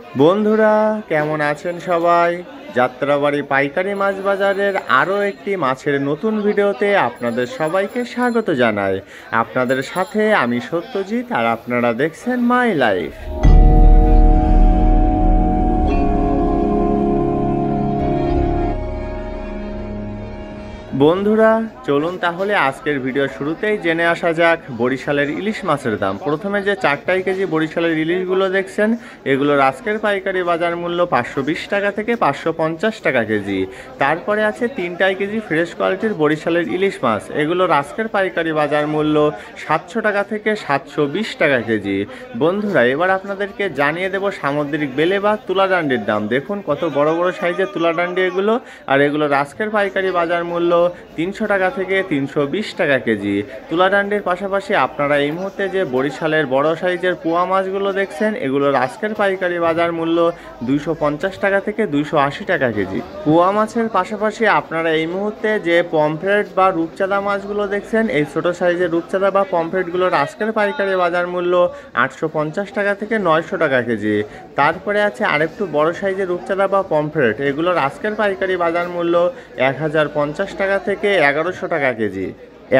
বন্ধুরা কেমন আছেন সবাই? যাত্রাবাড়ি পাইকারি মাছ বাজারের আরও একটি মাছের নতুন ভিডিওতে আপনাদের সবাইকে স্বাগত জানাই। আপনাদের সাথে আমি সত্যজিৎ, আর আপনারা দেখছেন মাই লাইফ। বন্ধুরা চলুন তাহলে আজকের ভিডিও শুরুতেই জেনে আসা যাক বরিশালের ইলিশ মাছের দাম। প্রথমে যে 4 কেজি বরিশালের ইলিশগুলো দেখছেন, এগুলোর আজকের পাইকারি বাজার মূল্য 520 টাকা থেকে 550 টাকা কেজি। তারপরে আছে 3 কেজি ফ্রেশ কোয়ালিটির বরিশালের ইলিশ মাছ, এগুলোর আজকের পাইকারি বাজার মূল্য 700 টাকা থেকে 720 টাকা কেজি। বন্ধুরা এবার আপনাদেরকে জানিয়ে দেব সামুদ্রিক বেলে বা তুলাডান্ডির দাম। দেখুন কত বড় বড় সাইজের তুলাডান্ডি এগুলো, আর এগুলোর আজকের পাইকারি বাজার মূল্য 300 টাকা থেকে 320 টাকা কেজি। তুলাডান্ডির পাশাপাশি আপনারা এই মুহূর্তে যে বরিশালের বড় সাইজের পোয়া মাছগুলো দেখছেন, এগুলোর আজকের পাইকারি বাজার মূল্য 250 টাকা থেকে 280 টাকা কেজি। পোয়া মাছের পাশাপাশি আপনারা এই মুহূর্তে যে পমফ্রেট বা রূপচাঁদা মাছগুলো দেখছেন, এই ছোট সাইজের রূপচাঁদা বা পমফ্রেটগুলোর আজকের পাইকারি বাজার মূল্য 850 টাকা থেকে 900 টাকা কেজি। তারপরে আছে আরেকটু বড় সাইজের রূপচাঁদা বা পমফ্রেট, এগুলোর আজকের পাইকারি বাজার মূল্য 1050 টাকা থেকে 1100 টাকা কেজি।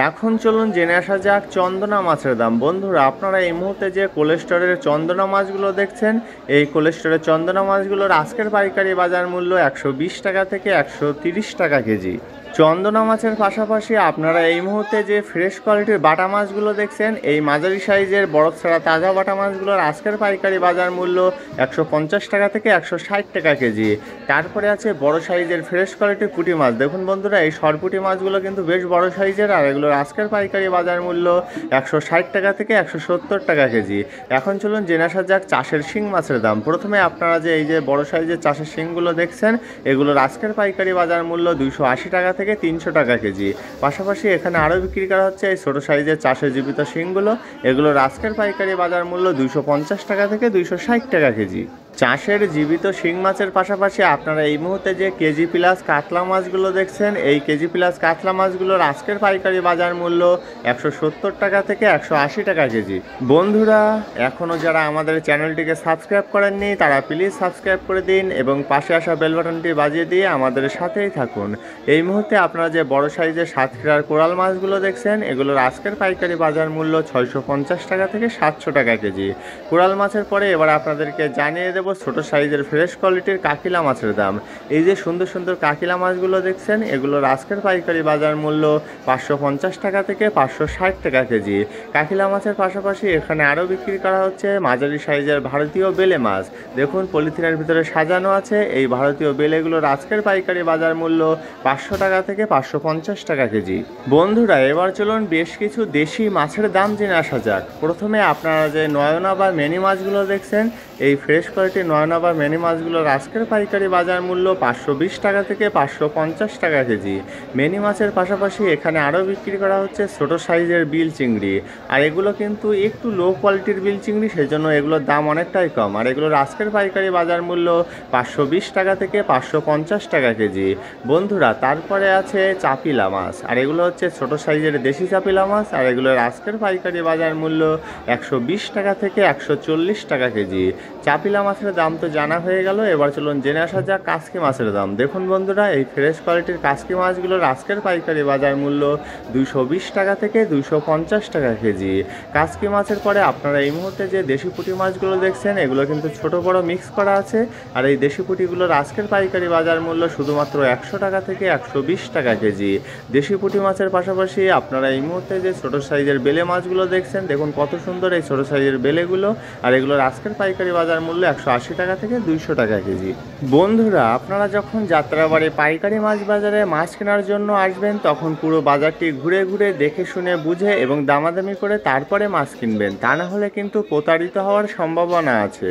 এখন চলুন জেনে আসা যাক চন্দনা মাছের দাম। বন্ধুরা আপনারা এই মুহূর্তে যে কোলেস্টোরের চন্দনা মাছগুলো দেখছেন, এই কোলেস্টোরের চন্দনা মাছগুলোর আজকের পাইকারি বাজার মূল্য 120 টাকা থেকে 130 টাকা কেজি। চন্দনা মাছের পাশাপাশি আপনারা এই মুহূর্তে যে ফ্রেশ কোয়ালিটির বাটা মাছগুলো দেখছেন, এই মাঝারি সাইজের বরফ ছাড়া তাজা বাটা মাছগুলোর আজকের পাইকারি বাজার মূল্য 150 টাকা থেকে 160 টাকা কেজি। তারপরে আছে বড় সাইজের ফ্রেশ কোয়ালিটির পুঁটি মাছ। দেখুন বন্ধুরা এই সরপুঁটি মাছগুলো কিন্তু বেশ বড় সাইজের, আর এগুলোর আজকের পাইকারি বাজার মূল্য 160 টাকা থেকে 170 টাকা কেজি। এখন চলুন জেনে আসা যাক চাষের শিং মাছের দাম। প্রথমে আপনারা যে এই যে বড় সাইজের চাষের শিংগুলো দেখছেন, এগুলোর আজকের পাইকারি বাজার মূল্য 280 টাকা থেকে 300 টাকা কেজি। পাশাপাশি এখানে আরও বিক্রি করা হচ্ছে এই ছোটো সাইজের চাষের জীবিত শিংগুলো, এগুলোর আজকের পাইকারি বাজার মূল্য 250 টাকা থেকে 260 টাকা কেজি। চাষের জীবিত শিং মাছের পাশাপাশি আপনারা এই মুহূর্তে যে কেজি প্লাস কাতলা মাছগুলো দেখছেন, এই কেজি প্লাস কাতলা মাছগুলোর আজকের পাইকারি বাজার মূল্য 170 টাকা থেকে 180 টাকা কেজি। বন্ধুরা এখনও যারা আমাদের চ্যানেলটিকে সাবস্ক্রাইব করেননি, তারা প্লিজ সাবস্ক্রাইব করে দিন এবং পাশে আসা বেল বাটনটি বাজিয়ে দিয়ে আমাদের সাথেই থাকুন। এই মুহূর্তে আপনারা যে বড় সাইজের সাতক্ষীরার কোরাল মাছগুলো দেখছেন, এগুলোর আজকের পাইকারি বাজার মূল্য 650 টাকা থেকে 700 টাকা কেজি। কোরাল মাছের পরে এবার আপনাদেরকে জানিয়ে দেব ছোট সাইজের ফ্রেশ কোয়ালিটির কাকিলা মাছের দাম। এই যে সুন্দর সুন্দর কাকিলা মাছগুলো দেখছেন, এগুলোর আজকের পাইকারি বাজার মূল্য 550 টাকা থেকে 560 টাকা কেজি। কাকিলা মাছের পাশাপাশি এখানে আরও বিক্রি করা হচ্ছে মাঝারি সাইজের ভারতীয় বেলে মাছ। দেখুন পলিথিনের ভিতরে সাজানো আছে, এই ভারতীয় বেলেগুলোর আজকের পাইকারি বাজার মূল্য 500 টাকা থেকে 550 টাকা কেজি। বন্ধুরা এবার চলুন বেশ কিছু দেশি মাছের দাম জেনে আসা যাক। প্রথমে আপনারা যে নয়না বা মেনি মাছগুলো দেখছেন, এই ফ্রেশ কোয়ালিটির নয়না বা মেনি মাছগুলোর আজকের পাইকারি বাজার মূল্য 520 টাকা থেকে 550 টাকা কেজি। মেনি মাছের পাশাপাশি এখানে আরও বিক্রি করা হচ্ছে ছোটো সাইজের বিল চিংড়ি, আর এগুলো কিন্তু একটু লো কোয়ালিটির বিল চিংড়ি, সেই জন্য এগুলোর দাম অনেকটাই কম, আর এগুলোর আজকের পাইকারি বাজার মূল্য 520 টাকা থেকে 550 টাকা কেজি। বন্ধুরা তারপরে আছে চাপিলা মাছ, আর এগুলো হচ্ছে ছোটো সাইজের দেশি চাপিলা মাছ, আর এগুলোর আজকের পাইকারি বাজার মূল্য 120 টাকা থেকে 140 টাকা কেজি। চাপিলা মাছের দাম তো জানা হয়ে গেল, এবার চলুন জেনে আসা যাক কাসকি মাছের দাম। দেখুন বন্ধুরা এই ফ্রেশ কোয়ালিটির কাসকি মাছগুলোর আজকের পাইকারি বাজার মূল্য 220 টাকা থেকে 250 টাকা কেজি। কাসকি মাছের পরে আপনারা এই মুহূর্তে যে দেশি পুঁটি মাছগুলো দেখছেন, এগুলো কিন্তু ছোট বড় মিক্স করা আছে, আর এই দেশি পুঁটিগুলোর আজকের পাইকারি বাজার মূল্য শুধুমাত্র 100 টাকা থেকে 120 টাকা কেজি। দেশি পুঁটি মাছের পাশাপাশি আপনারা এই মুহূর্তে যে ছোটো সাইজের বেলে মাছগুলো দেখছেন, দেখুন কত সুন্দর এই ছোটো সাইজের বেলেগুলো, আর এগুলোর আজকের পাইকারি বাজার মূল্য 180 টাকা থেকে 200 টাকা কেজি। বন্ধুরা আপনারা যখন যাত্রাবাড়ি পাইকারি মাছ বাজারে মাছ কেনার জন্য আসবেন, তখন পুরো বাজারটি ঘুরে ঘুরে দেখে শুনে বুঝে এবং দামাদামি করে তারপরে মাছ কিনবেন, তা না হলে কিন্তু প্রতারিত হওয়ার সম্ভাবনা আছে।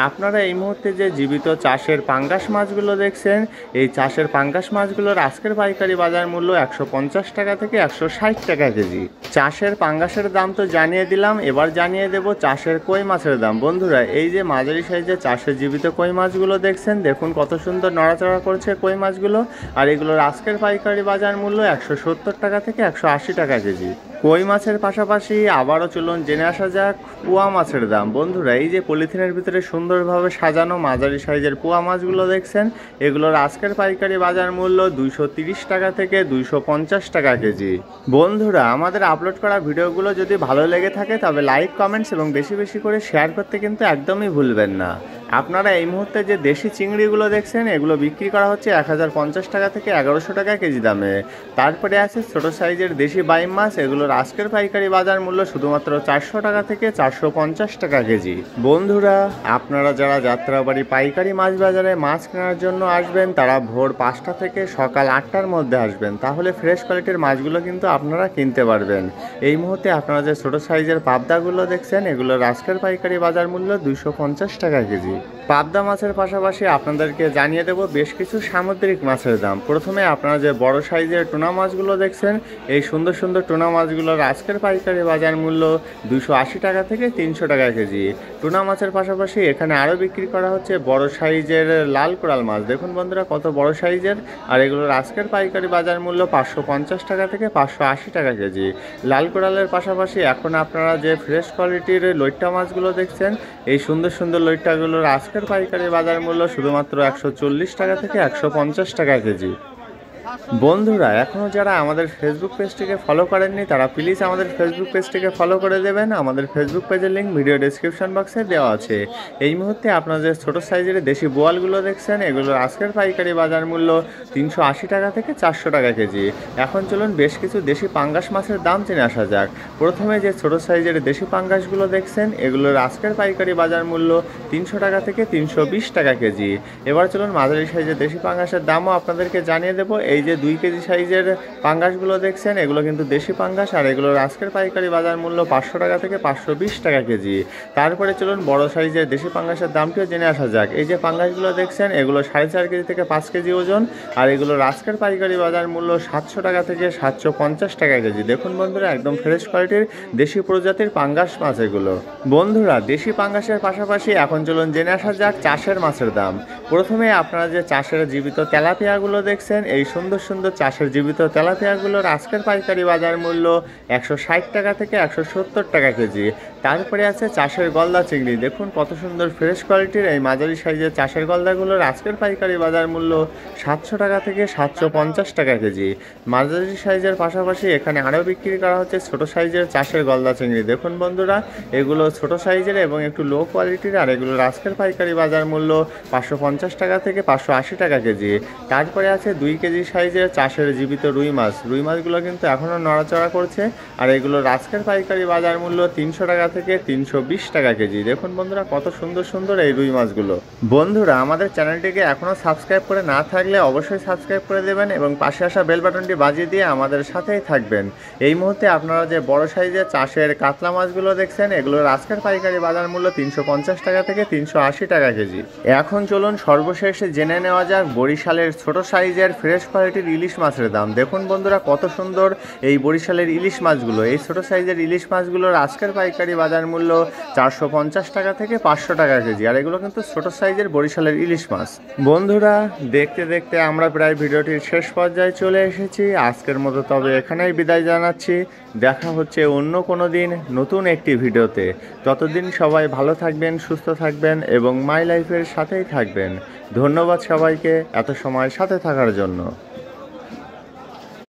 আপনারা এই মুহূর্তে যে জীবিত চাষের পাঙ্গাস মাছগুলো দেখছেন, এই চাষের পাঙ্গাস মাছগুলোর আজকের পাইকারি বাজার মূল্য 150 টাকা থেকে 160 টাকা কেজি। চাষের পাঙ্গাসের দাম তো জানিয়ে দিলাম, এবার জানিয়ে দেব চাষের কই মাছের দাম। বন্ধুরা এই যে মাঝারি সাইজের চাষের জীবিত কই মাছগুলো দেখছেন, দেখুন কত সুন্দর নড়াচড়া করছে কই মাছগুলো, আর এগুলোর আজকের পাইকারি বাজার মূল্য 170 টাকা থেকে 180 টাকা কেজি। কই মাছের পাশাপাশি আবারও চলুন জেনে আসা যাক পোয়া মাছের দাম। বন্ধুরা, এই যে পলিথিনের ভিতরে সুন্দরভাবে সাজানো মাঝারি সাইজের পোয়া মাছগুলো দেখছেন, এগুলোর আজকের পাইকারি বাজার মূল্য 230 টাকা থেকে 250 টাকা কেজি। বন্ধুরা, আমাদের আপলোড করা ভিডিওগুলো যদি ভালো লেগে থাকে তবে লাইক, কমেন্টস এবং বেশি বেশি করে শেয়ার করতে কিন্তু একদমই ভুলবেন না। আপনারা এই মুহূর্তে যে দেশি চিংড়িগুলো দেখছেন, এগুলো বিক্রি করা হচ্ছে 1050 টাকা থেকে 1100 টাকা কেজি দামে। তারপরে আছে ছোট সাইজের দেশি বাইম মাছ, এগুলোর আজকের পাইকারি বাজার মূল্য শুধুমাত্র 400 টাকা থেকে 450 টাকা কেজি। বন্ধুরা, আপনারা যারা যাত্রাবাড়ি পাইকারি মাছ বাজারে মাছ কেনার জন্য আসবেন, তারা ভোর 5টা থেকে সকাল 8টার মধ্যে আসবেন, তাহলে ফ্রেশ কোয়ালিটির মাছগুলো কিন্তু আপনারা কিনতে পারবেন। এই মুহূর্তে আপনারা যে ছোট সাইজের পাবদাগুলো দেখছেন, এগুলোর আজকের পাইকারি বাজার মূল্য 250 টাকা কেজি। পাবদা মাছের পাশাপাশি আপনাদেরকে জানিয়ে দেব বেশ কিছু সামুদ্রিক মাছের দাম। প্রথমে আপনারা যে বড় সাইজের টুনা মাছগুলো দেখছেন, এই সুন্দর সুন্দর টুনা মাছগুলোর আজকের পাইকারি বাজার মূল্য 280 টাকা থেকে 300 টাকা কেজি। টুনা মাছের পাশাপাশি এখানে আরও বিক্রি করা হচ্ছে বড় সাইজের লাল কোরাল মাছ। দেখুন বন্ধুরা, কত বড় সাইজের, আর এগুলোর আজকের পাইকারি বাজার মূল্য 550 টাকা থেকে 580 টাকা কেজি। লাল কোরালের পাশাপাশি এখন আপনারা যে ফ্রেশ কোয়ালিটির লইট্টা মাছগুলো দেখছেন, এই সুন্দর সুন্দর লইট্টাগুলোর আজকের পাইকারি বাজার মূল্য শুধুমাত্র 140 টাকা থেকে 150 টাকা কেজি। বন্ধুরা, এখনও যারা আমাদের ফেসবুক পেজটিকে ফলো করেননি, তারা প্লিজ আমাদের ফেসবুক পেজটিকে ফলো করে দেবেন। আমাদের ফেসবুক পেজের লিঙ্ক ভিডিও ডেসক্রিপশন বক্সে দেওয়া আছে। এই মুহূর্তে আপনারা যে ছোটো সাইজের দেশি বোয়ালগুলো দেখছেন, এগুলোর আজকের পাইকারি বাজার মূল্য 380 টাকা থেকে 400 টাকা কেজি। এখন চলুন বেশ কিছু দেশি পাঙ্গাস মাছের দাম জেনে আসা যাক। প্রথমে যে ছোটো সাইজের দেশি পাঙ্গাসগুলো দেখছেন, এগুলোর আজকের পাইকারি বাজার মূল্য 300 টাকা থেকে 320 টাকা কেজি। এবার চলুন মাঝারি সাইজের দেশি পাঙ্গাসের দামও আপনাদেরকে জানিয়ে দেবো। এই যে 2 কেজি সাইজের পাঙ্গাসগুলো দেখছেন, এগুলো কিন্তু দেশি পাঙ্গাস, আর এগুলোর আজকের পাইকারি বাজার মূল্য 500 টাকা থেকে 520 টাকা কেজি। তারপরে চলুন বড় সাইজের দেশি পাঙ্গাসের দামটিও জেনে আসা যাক। এই যে পাঙ্গাসগুলো দেখছেন, এগুলো 4.5 কেজি থেকে 5 কেজি ওজন, আর এগুলোর আজকের পাইকারি বাজার মূল্য 700 টাকা থেকে 750 টাকা কেজি। দেখুন বন্ধুরা, একদম ফ্রেশ কোয়ালিটির দেশি প্রজাতির পাঙ্গাস মাছ এগুলো। বন্ধুরা, দেশি পাঙ্গাসের পাশাপাশি এখন চলুন জেনে আসা যাক চাষের মাছের দাম। প্রথমে আপনারা যে চাষের জীবিত তেলাপিয়াগুলো দেখছেন, এই সুন্দর সুন্দর চাষের জীবিত তেলাপিয়াগুলোর আজকের পাইকারি বাজার মূল্য 160 টাকা থেকে 170 টাকা কেজি। তারপরে আছে চাষের গলদা চিংড়ি। দেখুন কত সুন্দর ফ্রেশ কোয়ালিটির এই মাঝারি সাইজের চাষের গলদাগুলোর আজকের পাইকারি বাজার মূল্য 700 টাকা থেকে 750 টাকা কেজি। মাঝারি সাইজের পাশাপাশি এখানে আরও বিক্রি করা হচ্ছে ছোট সাইজের চাষের গলদা চিংড়ি। দেখুন বন্ধুরা, এগুলো ছোট সাইজের এবং একটু লো কোয়ালিটির, আর এগুলোর আজকের পাইকারি বাজার মূল্য 550 টাকা থেকে 580 টাকা কেজি। তারপরে আছে 2 কেজি সাইজের চাষের জীবিত রুই মাছ। রুই মাছগুলো কিন্তু এখনও নড়াচড়া করছে, আর এগুলোর আজকের পাইকারি বাজার মূল্য 300 টাকা থেকে 320 টাকা কেজি। দেখুন বন্ধুরা, কত সুন্দর সুন্দর এই রুই মাছগুলো। বন্ধুরা, আমাদের চ্যানেলটিকে এখনও সাবস্ক্রাইব করে না থাকলে অবশ্যই সাবস্ক্রাইব করে দেবেন এবং পাশে আসা বেল বাটনটি বাজিয়ে দিয়ে আমাদের সাথেই থাকবেন। এই মুহূর্তে আপনারা যে বড় সাইজের চাষের কাতলা মাছগুলো দেখছেন, এগুলোর আজকের পাইকারি বাজার মূল্য 350 টাকা থেকে 380 টাকা কেজি। এখন চলুন সর্বশেষে জেনে নেওয়া যাক বরিশালের ছোট সাইজের ফ্রেশ কোয়ালিটির ইলিশ মাছের দাম। দেখুন বন্ধুরা, কত সুন্দর এই বরিশালের ইলিশ মাছগুলো। এই ছোট সাইজের ইলিশ মাছগুলোর আজকের পাইকারি বাজার মূল্য 450 টাকা থেকে 500 টাকা কেজি, আর এগুলো কিন্তু ছোট সাইজের বরিশালের ইলিশ মাছ। বন্ধুরা, দেখতে দেখতে আমরা প্রায় ভিডিওটির শেষ পর্যায়ে চলে এসেছি। আজকের মতো তবে এখানেই বিদায় জানাচ্ছি। দেখা হচ্ছে অন্য কোনো দিন নতুন একটি ভিডিওতে। ততদিন সবাই ভালো থাকবেন, সুস্থ থাকবেন এবং মাই লাইফের সাথেই থাকবেন। ধন্যবাদ সবাইকে এত সময় সাথে থাকার জন্য।